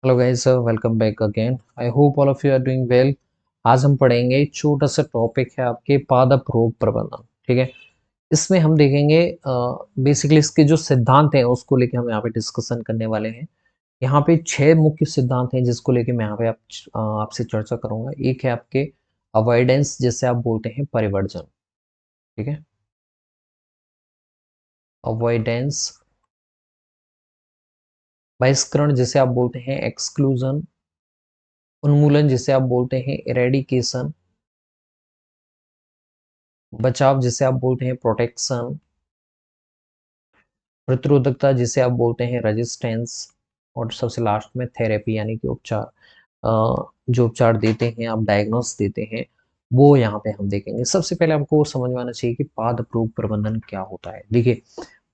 Hello guys, welcome back again. I hope all of you are doing well. आज हम पढ़ेंगे छोटा सा टॉपिक है आपके पादप रोग प्रबंधन। ठीक है। इसमें हम देखेंगे बेसिकली इसके जो सिद्धांत हैं उसको लेके हम यहाँ पे डिस्कशन करने वाले हैं। यहाँ पे 6 मुख्य सिद्धांत हैं जिसको लेके मैं यहाँ पे आपसे चर्चा करूंगा। एक है आपके अवॉइडेंस, जिसे आप बोलते हैं परिवर्जन। ठीक है। अवॉइडेंस, बहिष्करण जिसे आप बोलते हैं एक्सक्लूजन, उन्मूलन जिसे आप बोलते हैं इरेडिकेशन, बचाव जिसे आप बोलते हैं प्रोटेक्शन, प्रतिरोधकता जिसे आप बोलते हैं रेजिस्टेंस, और सबसे लास्ट में थेरेपी यानी कि उपचार। जो उपचार देते हैं, आप डायग्नोस देते हैं, वो यहाँ पे हम देखेंगे। सबसे पहले हमको समझ में आना चाहिए कि पादप रोग प्रबंधन क्या होता है। देखिए,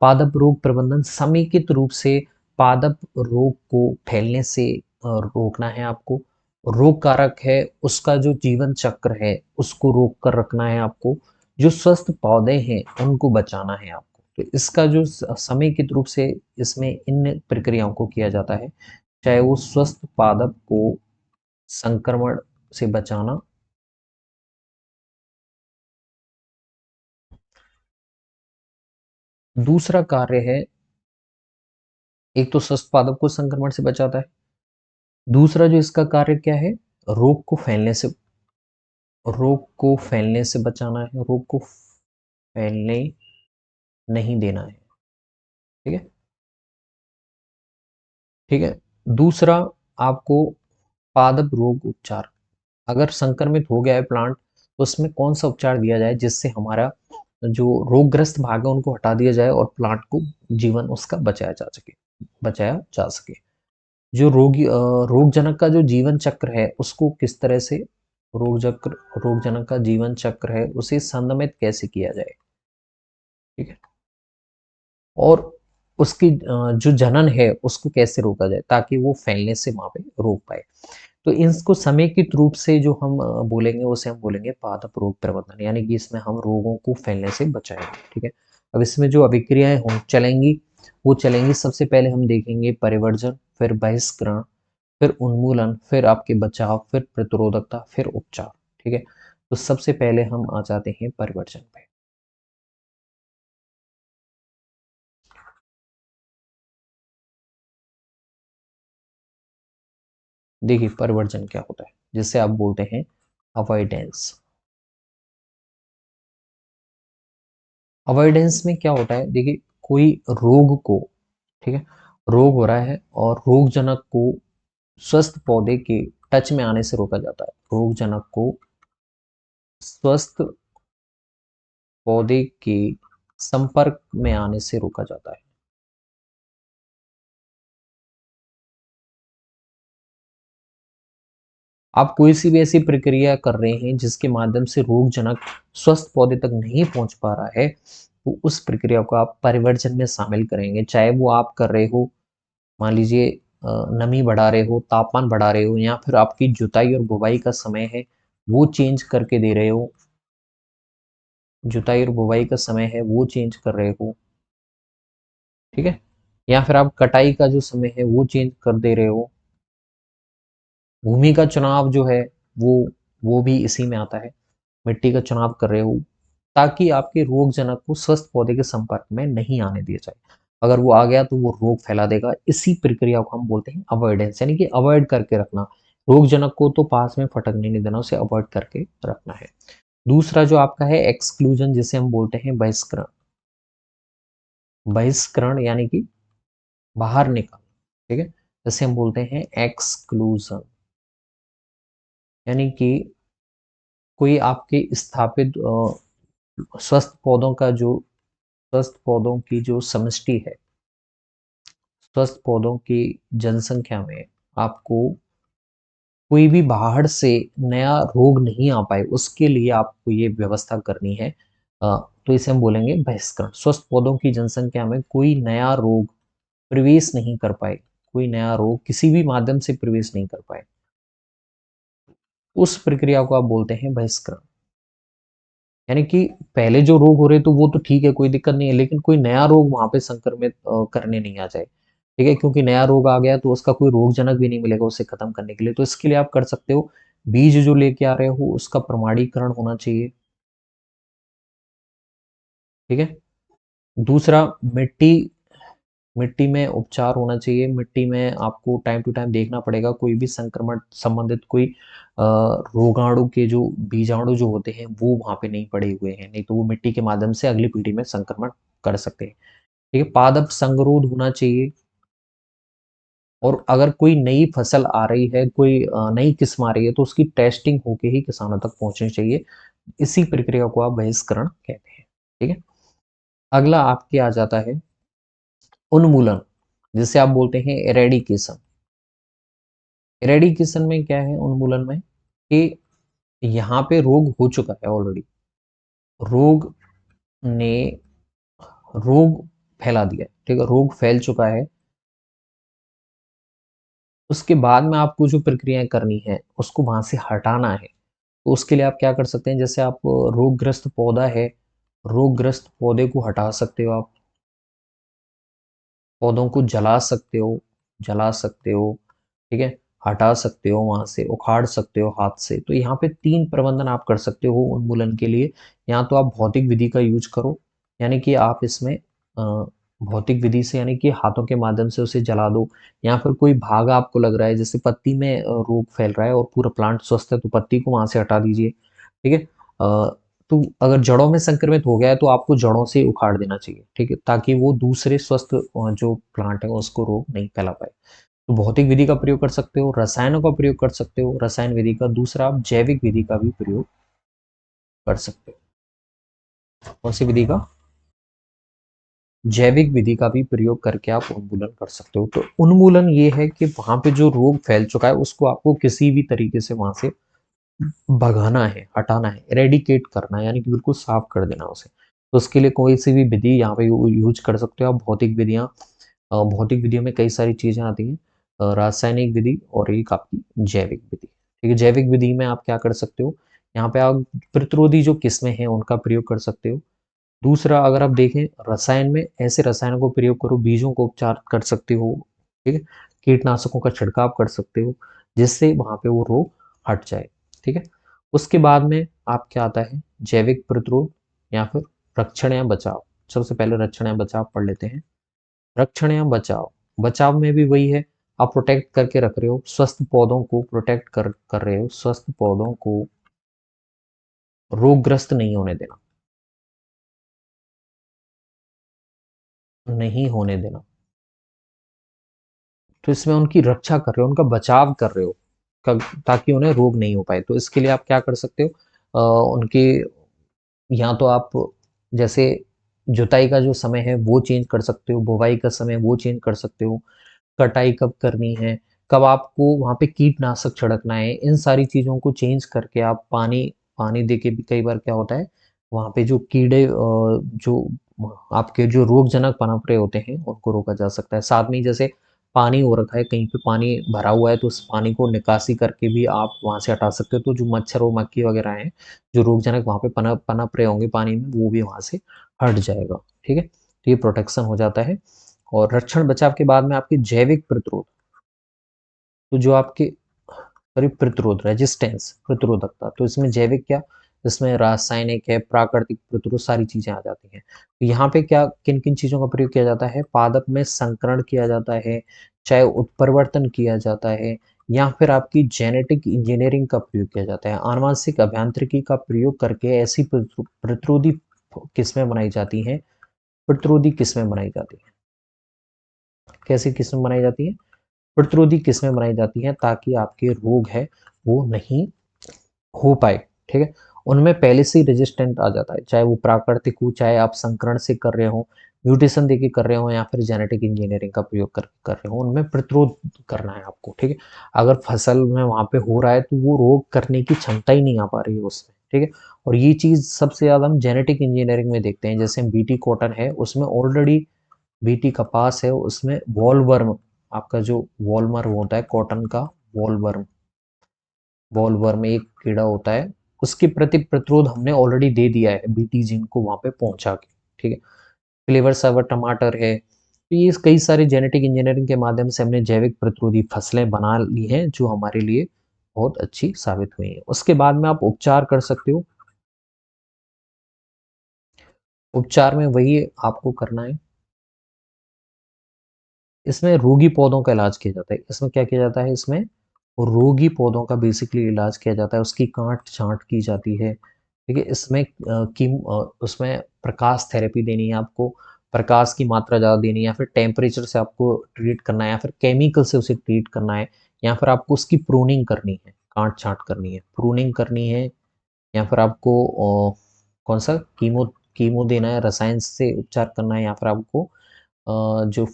पादप रोग प्रबंधन समेकित रूप से पादप रोग को फैलने से रोकना है आपको। रोग कारक है उसका जो जीवन चक्र है उसको रोक कर रखना है आपको। जो स्वस्थ पौधे हैं उनको बचाना है आपको। तो इसका जो समेकित रूप से इसमें इन प्रक्रियाओं को किया जाता है, चाहे वो स्वस्थ पादप को संक्रमण से बचाना। दूसरा कार्य है, एक तो स्वस्थ पादप को संक्रमण से बचाता है, दूसरा जो इसका कार्य क्या है, रोग को फैलने से बचाना है, रोग को फैलने नहीं देना है। ठीक है। ठीक है। दूसरा, आपको पादप रोग उपचार, अगर संक्रमित हो गया है प्लांट तो उसमें कौन सा उपचार दिया जाए जिससे हमारा जो रोगग्रस्त भाग है उनको हटा दिया जाए और प्लांट को जीवन उसका बचाया जा सके। जो रोगजनक का जो जीवन चक्र है उसको किस तरह से, रोगजनक का जीवन चक्र है उसे संदमित कैसे किया जाए। ठीक है। और उसकी जो जनन है उसको कैसे रोका जाए ताकि वो फैलने से वहां पे रोक पाए। तो इसको समेकित रूप से जो हम बोलेंगे उसे हम बोलेंगे पादप रोग प्रबंधन, यानी कि इसमें हम रोगों को फैलने से बचाएंगे। ठीक है। अब इसमें जो अभिक्रियाएं हो चलेंगी वो चलेंगी। सबसे पहले हम देखेंगे परिवर्जन, फिर बहिष्करण, फिर उन्मूलन, फिर आपके बचाव, फिर प्रतिरोधकता, फिर उपचार। ठीक है। तो सबसे पहले हम आ जाते हैं परिवर्जन पे। देखिए, परिवर्जन क्या होता है, जिसे आप बोलते हैं अवॉइडेंस। अवॉइडेंस में क्या होता है, देखिए, कोई रोग को, ठीक है, रोग हो रहा है और रोगजनक को स्वस्थ पौधे के टच में आने से रोका जाता है। रोगजनक को स्वस्थ पौधे के संपर्क में आने से रोका जाता है। आप कोई सी भी ऐसी प्रक्रिया कर रहे हैं जिसके माध्यम से रोगजनक स्वस्थ पौधे तक नहीं पहुंच पा रहा है, तो उस प्रक्रिया को आप परिवर्जन में शामिल करेंगे। चाहे वो आप कर रहे हो, मान लीजिए नमी बढ़ा रहे हो, तापमान बढ़ा रहे हो, या फिर आपकी जुताई और बुवाई का समय है वो चेंज करके दे रहे हो, जुताई और बुवाई का समय है वो चेंज कर रहे हो। ठीक है। या फिर आप कटाई का जो समय है वो चेंज कर दे रहे हो। भूमि का चुनाव जो है वो वो भी इसी में आता है। मिट्टी का चुनाव कर रहे हो ताकि आपके रोगजनक को स्वस्थ पौधे के संपर्क में नहीं आने दिया जाए। अगर वो आ गया तो वो रोग फैला देगा। इसी प्रक्रिया को हम बोलते हैं अवॉइडेंस, यानी कि अवॉइड करके रखना। रोगजनक को तो पास में फटकने नहीं देना, उसे अवॉइड करके रखना है। दूसरा जो आपका है एक्सक्लूजन, जिसे हम बोलते हैं बहिष्करण। बहिष्करण यानी कि बाहर निकाल। ठीक है। जैसे हम बोलते हैं एक्सक्लूजन, यानी कि कोई आपके स्थापित स्वस्थ पौधों का जो स्वस्थ पौधों की जो समष्टि है, स्वस्थ पौधों की जनसंख्या में आपको कोई भी बाहर से नया रोग नहीं आ पाए उसके लिए आपको ये व्यवस्था करनी है। तो इसे हम बोलेंगे बहिष्करण। स्वस्थ पौधों की जनसंख्या में कोई नया रोग प्रवेश नहीं कर पाए, कोई नया रोग किसी भी माध्यम से प्रवेश नहीं कर पाए, उस प्रक्रिया को आप बोलते हैं बहिष्करण। यानी कि पहले जो रोग हो रहे तो वो तो ठीक है, कोई दिक्कत नहीं है, लेकिन कोई नया रोग वहां पे संक्रमित करने नहीं आ जाए। ठीक है, क्योंकि नया रोग आ गया तो उसका कोई रोगजनक भी नहीं मिलेगा उसे खत्म करने के लिए। तो इसके लिए आप कर सकते हो, बीज जो लेके आ रहे हो उसका प्रमाणीकरण होना चाहिए। ठीक है। दूसरा, मिट्टी मिट्टी में उपचार होना चाहिए। मिट्टी में आपको टाइम टू टाइम देखना पड़ेगा कोई भी संक्रमण संबंधित कोई रोगाणु के जो बीजाणु जो होते हैं वो वहां पे नहीं पड़े हुए हैं, नहीं तो वो मिट्टी के माध्यम से अगली पीढ़ी में संक्रमण कर सकते हैं। ठीक है। पादप संगरोध होना चाहिए। और अगर कोई नई फसल आ रही है, कोई नई किस्म आ रही है, तो उसकी टेस्टिंग होके ही किसानों तक पहुंचनी चाहिए। इसी प्रक्रिया को आप बहिष्करण कहते हैं। ठीक है। अगला आपके आ जाता है उन्मूलन, जिसे आप बोलते हैं एरेडिकेशन। एरेडिकेशन में क्या है उन्मूलन में, कि यहाँ पे रोग हो चुका है ऑलरेडी, रोग ने रोग फैला दिया, ठीक है, रोग फैल चुका है। उसके बाद में आपको जो प्रक्रियाएं करनी है उसको वहां से हटाना है। तो उसके लिए आप क्या कर सकते हैं, जैसे आप रोगग्रस्त पौधा है, रोगग्रस्त पौधे को हटा सकते हो आप, पौधों को जला सकते हो, जला सकते हो, ठीक है, हटा सकते हो, वहां से उखाड़ सकते हो हाथ से। तो यहाँ पे 3 प्रबंधन आप कर सकते हो उन्मूलन के लिए। या तो आप भौतिक विधि का यूज करो, यानी कि आप इसमें भौतिक विधि से, यानी कि हाथों के माध्यम से उसे जला दो। या फिर कोई भाग आपको लग रहा है, जैसे पत्ती में रोग फैल रहा है और पूरा प्लांट स्वस्थ है, तो पत्ती को वहां से हटा दीजिए। ठीक है। तो अगर जड़ों में संक्रमित हो गया है तो आपको जड़ों से उखाड़ देना चाहिए, ठीक है, ताकि वो दूसरे स्वस्थ जो प्लांट है उसको रोग नहीं फैला पाए। तो भौतिक विधि का प्रयोग कर सकते हो, रसायनों का प्रयोग कर सकते हो, रसायन विधि का। दूसरा, आप जैविक विधि का भी प्रयोग कर सकते हो। कौन सी विधि का? जैविक विधि का भी प्रयोग करके आप उन्मूलन कर सकते हो। तो उन्मूलन ये है कि वहां पे जो रोग फैल चुका है उसको आपको किसी भी तरीके से वहां से भगाना है, हटाना है, एरेडिकेट करना है, यानी कि बिल्कुल साफ कर देना उसे। तो उसके लिए कोई सी भी विधि यहाँ पे यूज कर सकते हो आप। भौतिक विधियां, भौतिक विधियों में कई सारी चीजें आती हैं, रासायनिक विधि और एक आपकी जैविक विधि। ठीक है। जैविक विधि में आप क्या कर सकते हो, यहाँ पे आप प्रतिरोधी जो किस्में हैं उनका प्रयोग कर सकते हो। दूसरा, अगर आप देखें रसायन में, ऐसे रसायनों को प्रयोग करो, बीजों को उपचार कर सकते हो, ठीक है, कीटनाशकों का छिड़काव कर सकते हो, जिससे वहां पे वो रोग हट जाए। ठीक है। उसके बाद में आप क्या आता है, जैविक प्रतिरोध या फिर रक्षण या बचाव। सबसे पहले रक्षण या बचाव पढ़ लेते हैं। रक्षण या बचाव, बचाव में भी वही है, आप प्रोटेक्ट करके रख रहे हो स्वस्थ पौधों को, प्रोटेक्ट कर रहे हो स्वस्थ पौधों को, रोगग्रस्त नहीं होने देना, नहीं होने देना। तो इसमें उनकी रक्षा कर रहे हो, उनका बचाव कर रहे हो, ताकि उन्हें रोग नहीं हो पाए। तो इसके लिए आप क्या कर सकते हो, उनके, या तो आप जैसे जुताई का जो समय है वो चेंज कर सकते हो, बुवाई का समय वो चेंज कर सकते हो, कटाई कब करनी है, कब आपको वहां पे कीटनाशक छिड़कना है, इन सारी चीजों को चेंज करके आप पानी, पानी दे के भी कई बार क्या होता है, वहां पे जो कीड़े जो आपके जो रोगजनक पनप रहे होते हैं उनको रोका जा सकता है। साथ में ही जैसे पानी हो रखा है, कहीं पे पानी भरा हुआ है, तो उस पानी को निकासी करके भी आप वहां से हटा सकते हो। तो जो मच्छर और मक्खी वगैरह हैं, जो रोगजनक वहां पे पनप पनप रहे होंगे पानी में, वो भी वहां से हट जाएगा। ठीक है। तो ये प्रोटेक्शन हो जाता है। और रक्षण बचाव के बाद में आपकी जैविक प्रतिरोध, तो जो आपके, सॉरी, प्रतिरोध, रेजिस्टेंस, प्रतिरोधकता। तो इसमें जैविक क्या, इसमें रासायनिक है, प्राकृतिक प्रतिरोध, सारी चीजें आ जाती हैं। तो यहाँ पे क्या, किन किन चीजों का प्रयोग किया जाता है, पादप में संकरण किया जाता है, चाहे उत्परिवर्तन किया जाता है, या फिर आपकी जेनेटिक इंजीनियरिंग का प्रयोग किया जाता है, आनुवांशिक अभियांत्रिकी का प्रयोग करके ऐसी प्रतिरोधी किस्में बनाई जाती हैं, प्रतिरोधी किस्में बनाई जाती हैं। कैसी किस्में बनाई जाती हैं, प्रतिरोधी किस्में बनाई जाती हैं, ताकि आपके रोग है वो नहीं हो पाए। ठीक है। उनमें पहले से ही रेजिस्टेंट आ जाता है, चाहे वो प्राकृतिक हो, चाहे आप संकरण से कर रहे हो, म्यूटेशन देके कर रहे हो, या फिर जेनेटिक इंजीनियरिंग का प्रयोग कर रहे हो, उनमें प्रतिरोध करना है आपको। ठीक है। अगर फसल में वहां पे हो रहा है तो वो रोग करने की क्षमता ही नहीं आ पा रही है उसमें। ठीक है। और ये चीज सबसे ज्यादा हम जेनेटिक इंजीनियरिंग में देखते हैं। जैसे बीटी कॉटन है, उसमें ऑलरेडी, बीटी कपास है, उसमें वॉलवर्म, आपका जो वॉलवर्म होता है कॉटन का, वॉलवर्म, वॉलवर्म एक कीड़ा होता है, उसके प्रति प्रतिरोध हमने ऑलरेडी दे दिया है बीटी जीन को वहां पे पहुंचा के। ठीक है। फ्लेवर सवर टमाटर है, तो ये कई सारी जेनेटिक इंजीनियरिंग के माध्यम से हमने जैविक प्रतिरोधी फसलें बना ली हैं, जो हमारे लिए बहुत अच्छी साबित हुई हैं। उसके बाद में आप उपचार कर सकते हो। उपचार में वही आपको करना है, इसमें रोगी पौधों का इलाज किया जाता है। इसमें क्या किया जाता है, इसमें रोगी पौधों का बेसिकली इलाज किया जाता है, उसकी काट-छाँट की जाती है, ठीक है? इसमें उसमें प्रकाश थेरेपी देनी है आपको, प्रकाश की मात्रा ज़्यादा देनी है या फिर टेम्परेचर से आपको ट्रीट करना है या फिर केमिकल से उसे ट्रीट करना है या फिर आपको उसकी प्रूनिंग करनी है, काट-छाँट करनी है। प्रूनिंग करनी है या फिर आपको कौन-सा कीमो देना है, रसायन से उपचार करना है या फिर आपको जो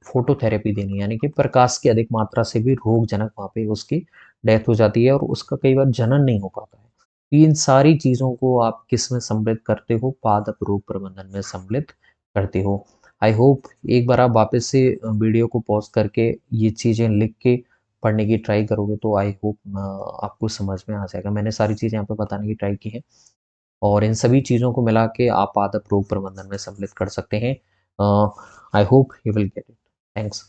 फोटोथेरेपी देनी है, यानी कि प्रकाश की अधिक मात्रा से भी रोगजनक वहाँ पे उसकी डेथ हो जाती है और उसका कई बार जनन नहीं हो पाता है। तो इन सारी चीज़ों को आप किसमें सम्मिलित करते हो? पादप रोग प्रबंधन में सम्मिलित करते हो। आई होप एक बार आप वापस से वीडियो को पॉज़ करके ये चीज़ें लिख के पढ़ने की ट्राई करोगे तो आई होप आपको समझ में आ जाएगा। मैंने सारी चीज़ें यहाँ पे बताने की ट्राई की हैं। और इन सभी चीज़ों को मिला के आप पादप रोग प्रबंधन में सम्मिलित कर सकते हैं। I hope you will get it. Thanks.